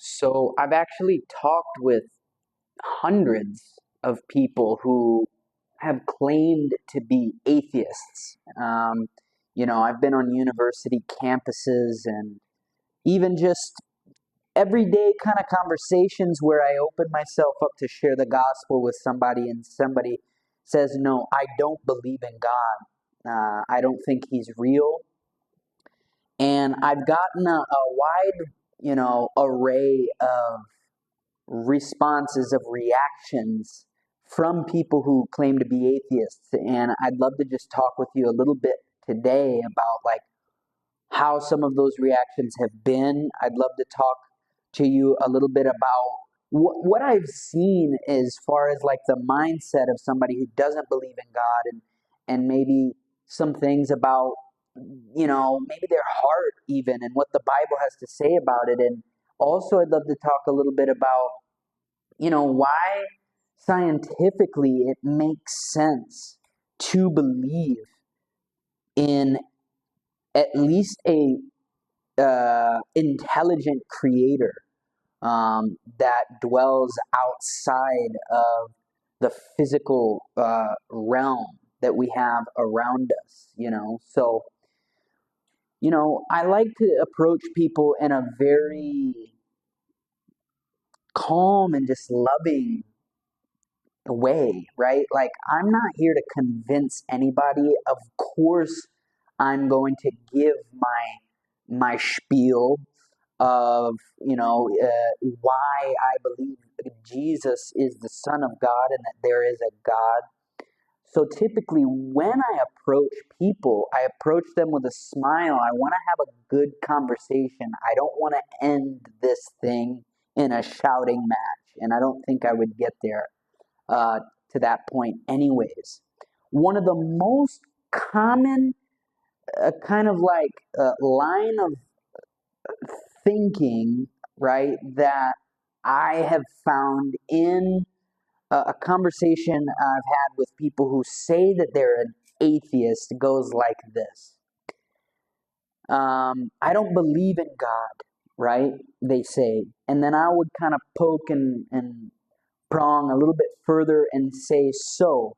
So I've actually talked with hundreds of people who have claimed to be atheists. I've been on university campuses and even just everyday kind of conversations where I open myself up to share the gospel with somebody, and somebody says, "No, I don't believe in God. I don't think He's real." And I've gotten a wide, array of responses, of reactions from people who claim to be atheists. And I'd love to just talk with you a little bit today about like how some of those reactions have been. I'd love to talk to you a little bit about what I've seen as far as like the mindset of somebody who doesn't believe in God, and maybe some things about maybe their heart even, and what the Bible has to say about it. And also I'd love to talk a little bit about why scientifically it makes sense to believe in at least a intelligent creator that dwells outside of the physical realm that we have around us. So, I like to approach people in a very calm and just loving way, right? Like, I'm not here to convince anybody. Of course, I'm going to give my spiel of why I believe Jesus is the Son of God and that there is a God. So typically, when I approach people, I approach them with a smile. I want to have a good conversation. I don't want to end this thing in a shouting match, and I don't think I would get there to that point anyways. One of the most common kind of like line of thinking, right, that I have found in a conversation I've had with people who say that they're an atheist goes like this. I don't believe in God, right? They say. And then I would kind of poke and prong a little bit further and say, so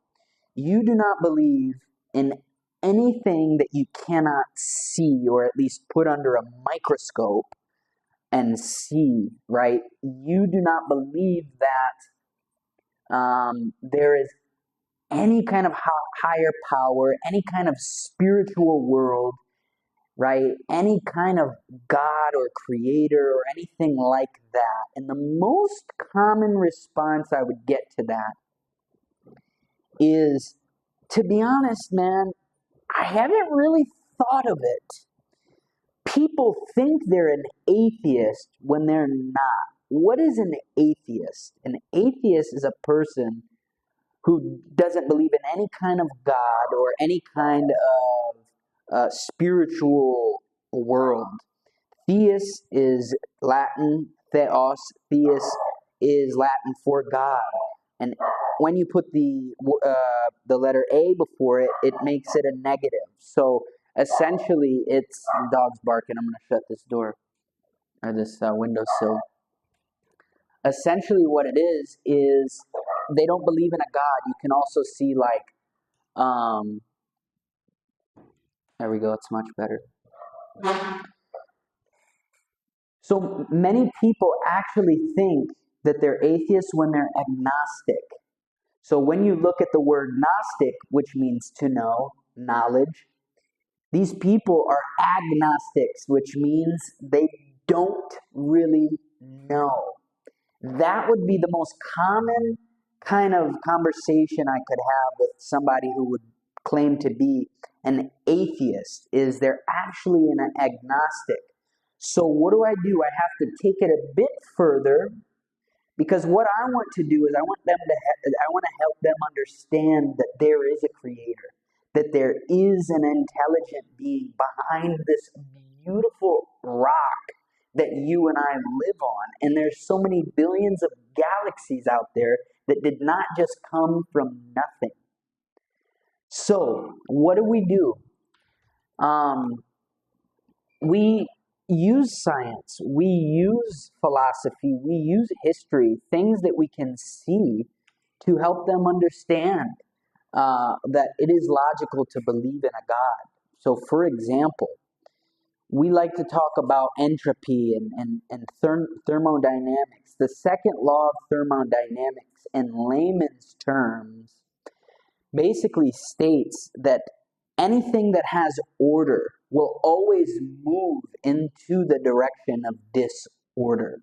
you do not believe in anything that you cannot see, or at least put under a microscope and see, right? You do not believe that there is any kind of higher power, any kind of spiritual world, right? Any kind of God or creator or anything like that. And the most common response I would get to that is, to be honest, man, I haven't really thought of it. People think they're an atheist when they're not. What is an atheist? An atheist is a person who doesn't believe in any kind of God or any kind of spiritual world. Theist is Latin, theos. Theist is Latin for God. And when you put the letter A before it, it makes it a negative. So essentially, it's dogs barking. I'm going to shut this door or this windowsill. Essentially, what it is they don't believe in a God. You can also see there we go. It's much better. So many people actually think that they're atheists when they're agnostic. So when you look at the word Gnostic, which means to know, knowledge, these people are agnostics, which means they don't really know. That would be the most common kind of conversation I could have with somebody who would claim to be an atheist, is they're actually an agnostic. So what do? I have to take it a bit further, because what I want to do is I want to help them understand that there is a creator, that there is an intelligent being behind this beautiful rock that you and I live on. And there's so many billions of galaxies out there that did not just come from nothing. So what do? We use science, we use philosophy, we use history, things that we can see to help them understand that it is logical to believe in a God. So, for example, we like to talk about entropy and thermodynamics. The second law of thermodynamics, in layman's terms, basically states that anything that has order will always move into the direction of disorder.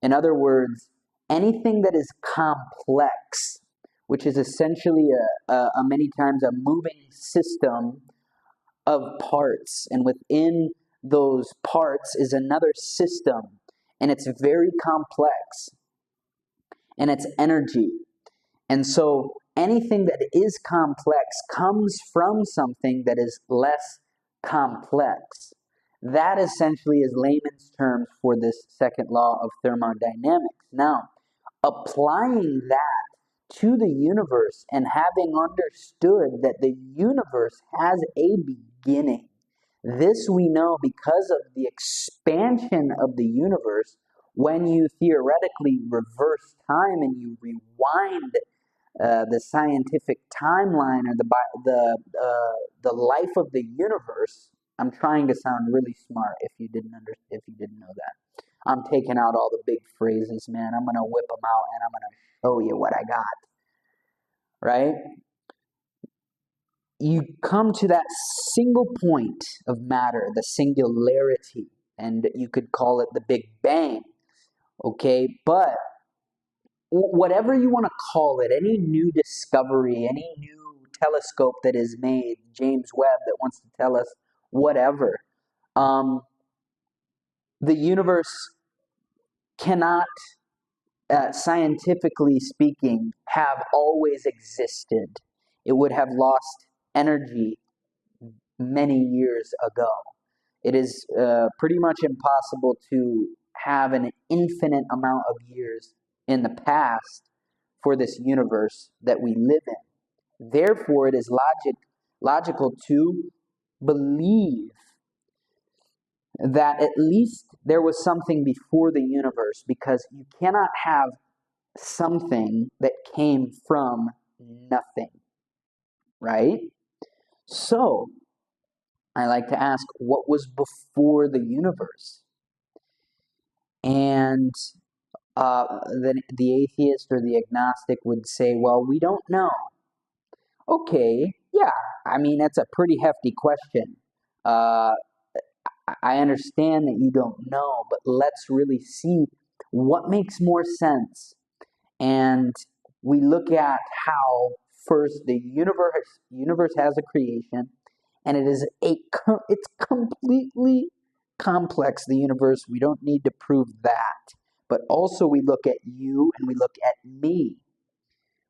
In other words, anything that is complex, which is essentially many times a moving system of parts, and within those parts is another system, and it's very complex, and it's energy. And so anything that is complex comes from something that is less complex. That essentially is layman's terms for this second law of thermodynamics. Now, applying that to the universe and having understood that the universe has a beginning, this we know because of the expansion of the universe. When you theoretically reverse time and you rewind the scientific timeline or the life of the universe. I'm trying to sound really smart. If you didn't know that, I'm taking out all the big phrases, man. I'm gonna whip them out and I'm gonna show you what I got. Right? You come to that single point of matter, the singularity, and you could call it the Big Bang. Okay, but whatever you want to call it, any new discovery, any new telescope that is made, James Webb that wants to tell us whatever, the universe cannot, scientifically speaking, have always existed. It would have lost energy many years ago. It is pretty much impossible to have an infinite amount of years in the past for this universe that we live in. Therefore, it is logical to believe that at least there was something before the universe, because you cannot have something that came from nothing, right? So, I like to ask, what was before the universe? And the atheist or the agnostic would say, well, we don't know. Okay, yeah, I mean, that's a pretty hefty question. Uh, I understand that you don't know, but let's really see what makes more sense. And we look at how first the universe has a creation, and it's completely complex, the universe. We don't need to prove that. But also we look at you and we look at me.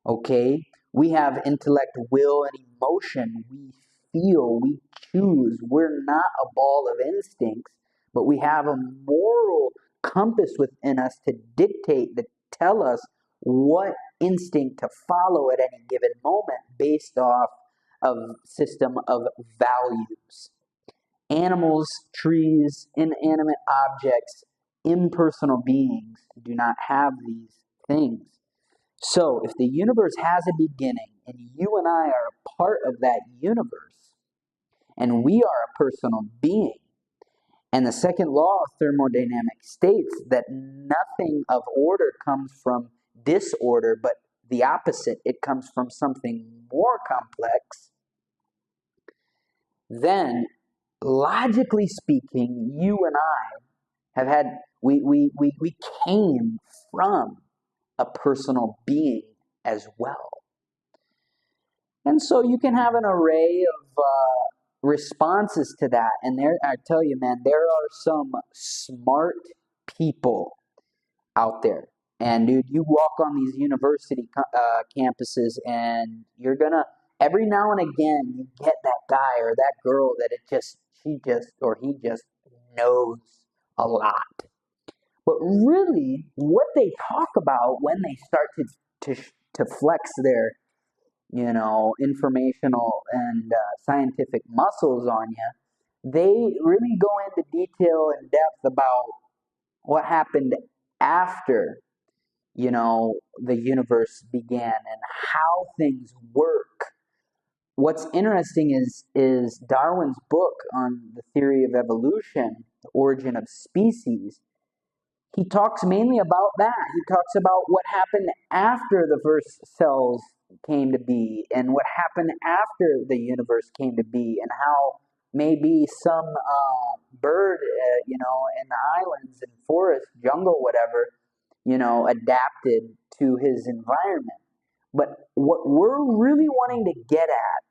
Okay? We have intellect, will, and emotion. We feel, we choose. We're not a ball of instincts, but we have a moral compass within us to dictate, to tell us what instinct to follow at any given moment based off of system of values. Animals, trees, inanimate objects, impersonal beings do not have these things. So, if the universe has a beginning, and you and I are a part of that universe, and we are a personal being, and the second law of thermodynamics states that nothing of order comes from disorder, but the opposite, it comes from something more complex, then logically speaking, you and I have had, we came from a personal being as well. And so you can have an array of responses to that. And there, I tell you, man, there are some smart people out there. And dude, you walk on these university campuses, and you're gonna every now and again you get that guy or that girl that he just knows a lot. But really, what they talk about when they start to flex their informational and scientific muscles on you, they really go into detail and depth about what happened after, the universe began and how things work. What's interesting is Darwin's book on the theory of evolution, the origin of species. He talks mainly about that. He talks about what happened after the first cells came to be and what happened after the universe came to be, and how maybe some bird, in the islands and forest, jungle, whatever, adapted to his environment. But what we're really wanting to get at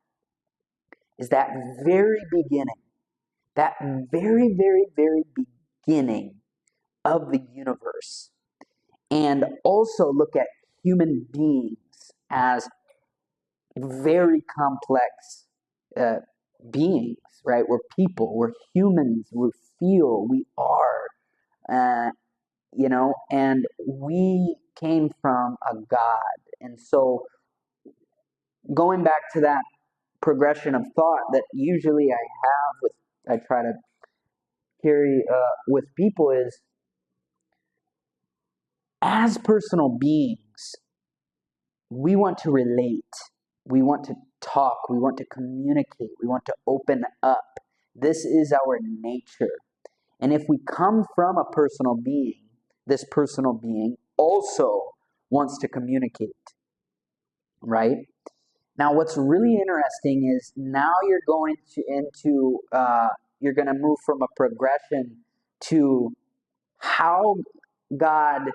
is that very beginning, that very, very, very beginning of the universe, and also look at human beings as very complex uh, beings, right? We're people, we're humans, we feel, we are, and we came from a God. And so, going back to that progression of thought that usually I try to carry with people is, as personal beings, we want to relate, we want to talk, we want to communicate, we want to open up. This is our nature. And if we come from a personal being, this personal being also wants to communicate, right? Now, what's really interesting is now you're going you're going to move from a progression to how God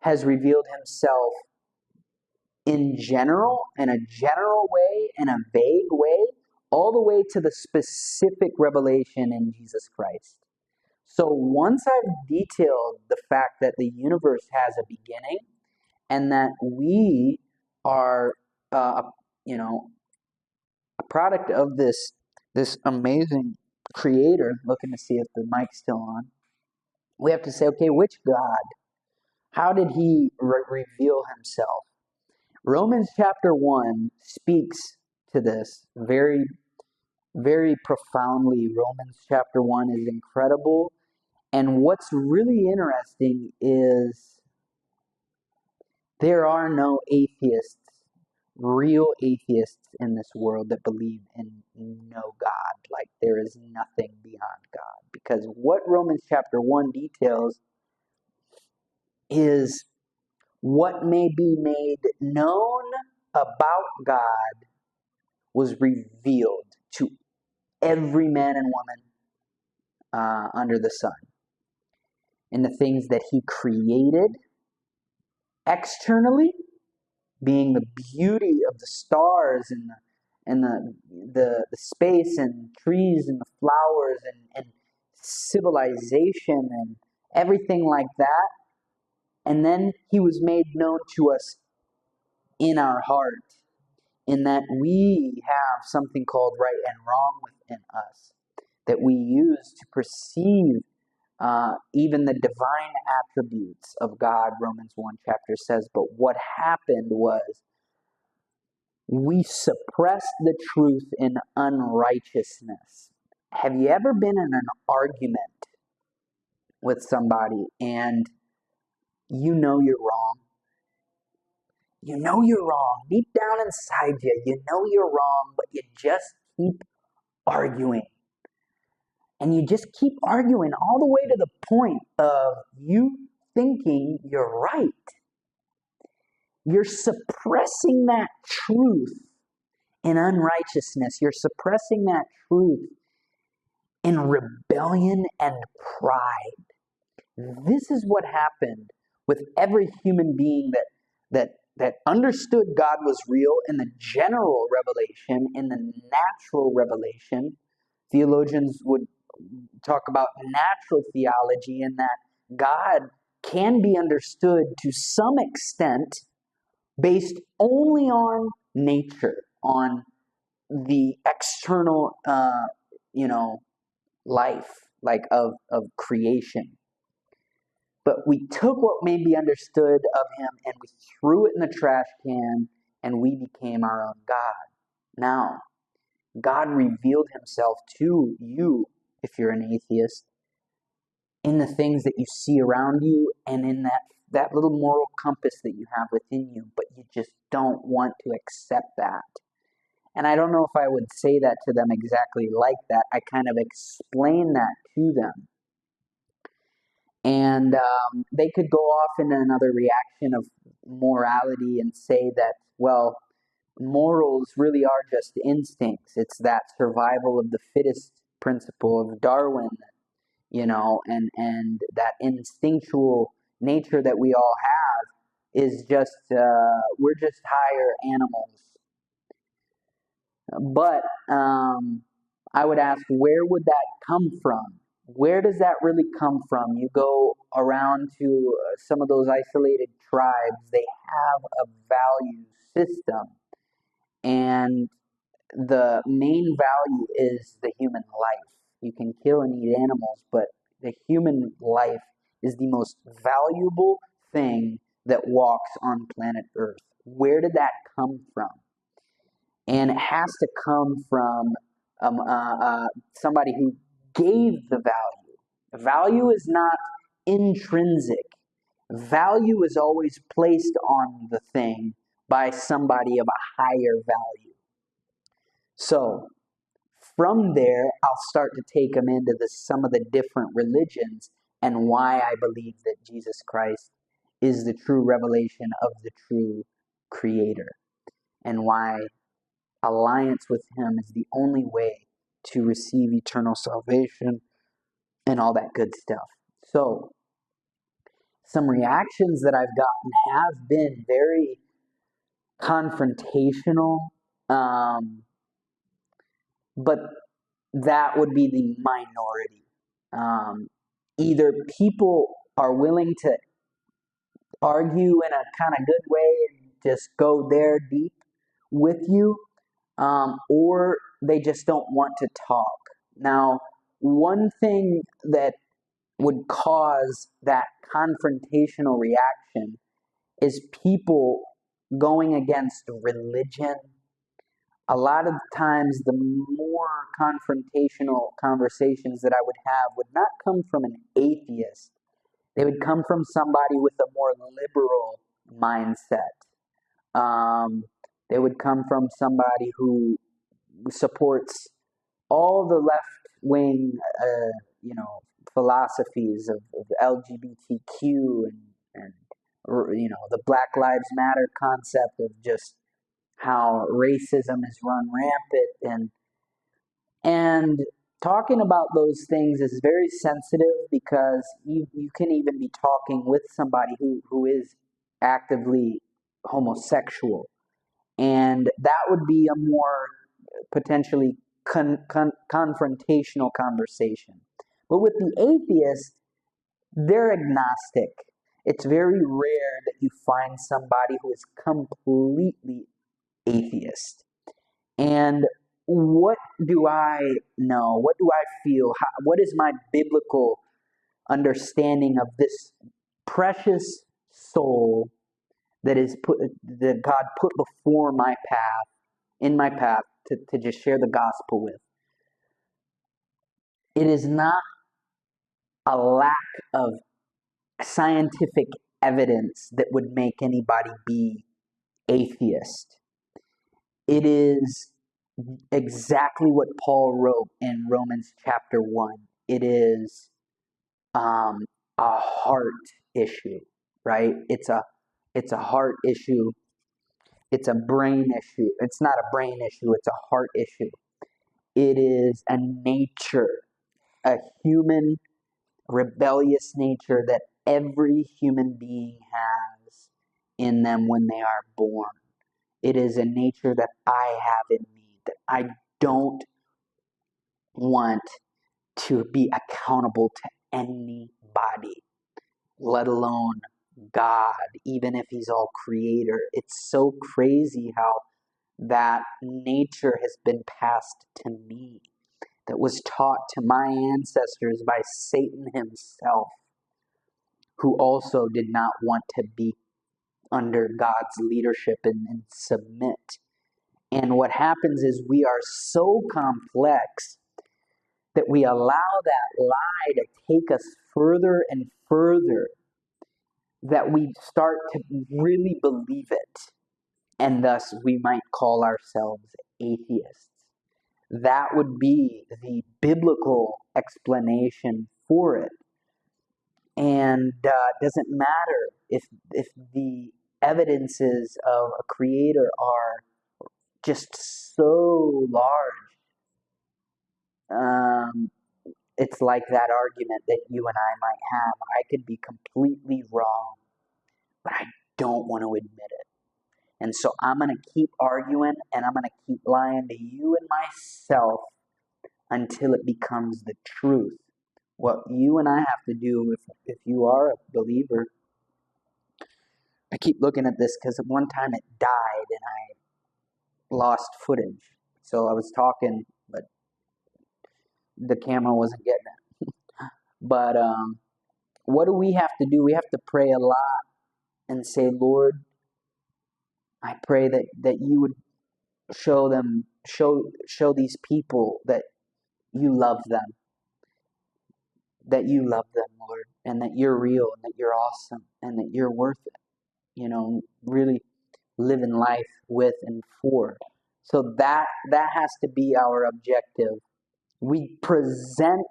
has revealed himself in general, in a general way, in a vague way, all the way to the specific revelation in Jesus Christ. So once I've detailed the fact that the universe has a beginning and that we are, a product of this amazing creator, looking to see if the mic's still on, we have to say, okay, which God? How did he reveal himself? Romans chapter 1 speaks to this very, very profoundly. Romans chapter 1 is incredible. And what's really interesting is there are no atheists, real atheists in this world that believe in no God. Like there is nothing beyond God. Because what Romans chapter 1 details is what may be made known about God was revealed to every man and woman under the sun. And the things that he created externally, being the beauty of the stars and the space and trees and the flowers and civilization and everything like that. And then he was made known to us in our heart, in that we have something called right and wrong within us that we use to perceive even the divine attributes of God. Romans 1 chapter says, but what happened was we suppressed the truth in unrighteousness. Have you ever been in an argument with somebody and you know you're wrong? You know you're wrong. Deep down inside you, you know you're wrong, but you just keep arguing. And you just keep arguing all the way to the point of you thinking you're right. You're suppressing that truth in unrighteousness. You're suppressing that truth in rebellion and pride. This is what happened with every human being that understood God was real in the general revelation, in the natural revelation. Theologians would talk about natural theology, in that God can be understood to some extent based only on nature, on the external, life, like of creation. But we took what may be understood of him and we threw it in the trash can, and we became our own God. Now, God revealed himself to you if you're an atheist, in the things that you see around you and in that little moral compass that you have within you, but you just don't want to accept that. And I don't know if I would say that to them exactly like that. I kind of explain that to them. And they could go off into another reaction of morality and say that, well, morals really are just instincts. It's that survival of the fittest principle of Darwin, and that instinctual nature that we all have is just, we're just higher animals. But I would ask, where would that come from? Where does that really come from? You go around to some of those isolated tribes, they have a value system. And the main value is the human life. You can kill and eat animals, but the human life is the most valuable thing that walks on planet Earth. Where did that come from? And it has to come from somebody who gave the value. Value is not intrinsic. Value is always placed on the thing by somebody of a higher value. So, from there, I'll start to take them into some of the different religions and why I believe that Jesus Christ is the true revelation of the true Creator, and why alliance with Him is the only way to receive eternal salvation and all that good stuff. So, some reactions that I've gotten have been very confrontational, but that would be the minority. Either people are willing to argue in a kind of good way and just go there deep with you, or they just don't want to talk. Now, one thing that would cause that confrontational reaction is people going against religion. A lot of times, the more confrontational conversations that I would have would not come from an atheist. They would come from somebody with a more liberal mindset. They would come from somebody who supports all the left-wing, philosophies of LGBTQ and the Black Lives Matter concept of just how racism is run rampant, and talking about those things is very sensitive because you can even be talking with somebody who is actively homosexual, and that would be a more potentially confrontational conversation. But with the atheist, they're agnostic. It's very rare that you find somebody who is completely atheist. And what do I know? What do I feel? What is my biblical understanding of this precious soul that God put before my path, in my path, to just share the gospel with? It is not a lack of scientific evidence that would make anybody be atheist. It is exactly what Paul wrote in Romans chapter 1. It is a heart issue, right? It's a heart issue. It's a brain issue. It's not a brain issue, it's a heart issue. It is a nature, a human rebellious nature that every human being has in them when they are born. It is a nature that I have in me, that I don't want to be accountable to anybody, let alone God, even if He's all creator. It's so crazy how that nature has been passed to me, that was taught to my ancestors by Satan himself, who also did not want to be under God's leadership and submit. And what happens is we are so complex that we allow that lie to take us further and further, that we start to really believe it, and thus we might call ourselves atheists. That would be the biblical explanation for it. And it doesn't matter if the evidences of a creator are just so large. It's like that argument that you and I might have. I could be completely wrong, but I don't want to admit it. And so I'm going to keep arguing, and I'm going to keep lying to you and myself until it becomes the truth. What you and I have to do, if you are a believer, I keep looking at this because at one time it died and I lost footage. So I was talking, but the camera wasn't getting it. But what do we have to do? We have to pray a lot and say, Lord, I pray that you would show these people that you love them, Lord, and that you're real, and that you're awesome, and that you're worth it. Really living life with and for. So that has to be our objective. We present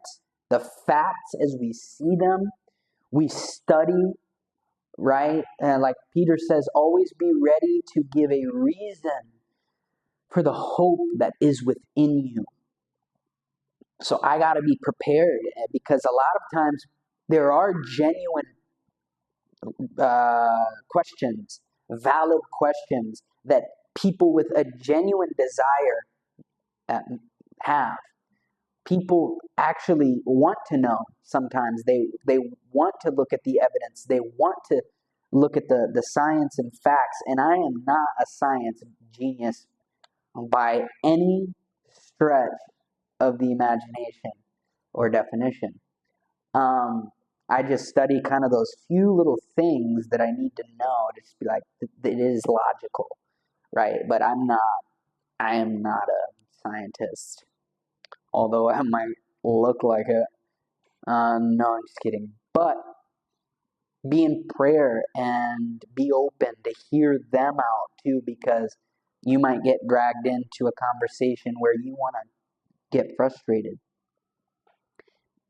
the facts as we see them. We study, right? And like Peter says, always be ready to give a reason for the hope that is within you. So I got to be prepared, because a lot of times there are genuine questions, valid questions that people with a genuine desire have. People actually want to know sometimes. They want to look at the evidence. They want to look at the science and facts. And I am not a science genius by any stretch of the imagination or definition. I just study kind of those few little things that I need to know to just be like, it is logical, right? But I am not a scientist, although I might look like it. No, I'm just kidding. But be in prayer and be open to hear them out too, because you might get dragged into a conversation where you want to get frustrated.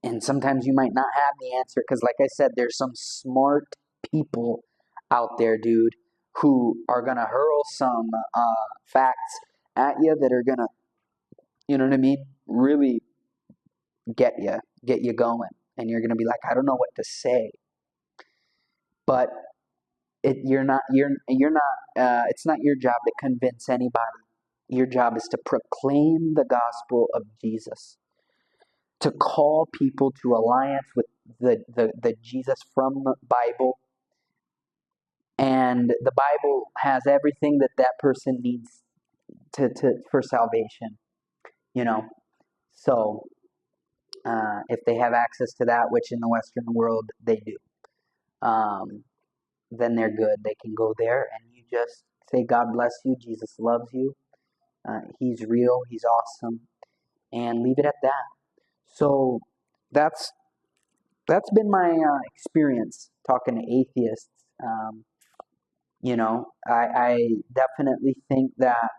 And sometimes you might not have the answer, because like I said, there's some smart people out there, dude, who are going to hurl some facts at you that are going to, you know what I mean, really get you going. And you're going to be like, I don't know what to say. But it's not your job to convince anybody. Your job is to proclaim the gospel of Jesus, to call people to alliance with the Jesus from the Bible. And the Bible has everything that person needs for salvation, So if they have access to that, which in the Western world they do, then they're good. They can go there and you just say, God bless you, Jesus loves you, He's real, He's awesome, and leave it at that. So that's been my experience talking to atheists. I definitely think that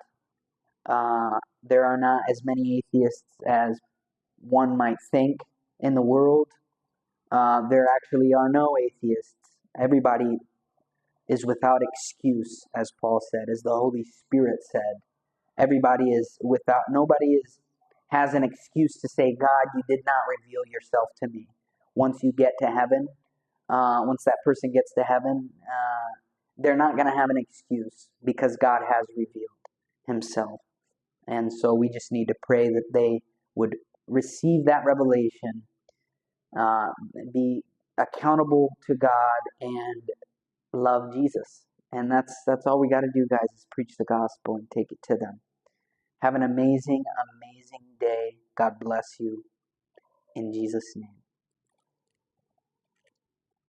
there are not as many atheists as one might think in the world. There actually are no atheists. Everybody is without excuse, as Paul said, as the Holy Spirit said. Everybody is without, nobody has an excuse to say, God, you did not reveal yourself to me. Once you get to heaven, once that person gets to heaven, they're not going to have an excuse, because God has revealed Himself. And so we just need to pray that they would receive that revelation, be accountable to God, and love Jesus. And that's all we got to do, guys, is preach the gospel and take it to them. Have an amazing, amazing day. God bless you. In Jesus' name.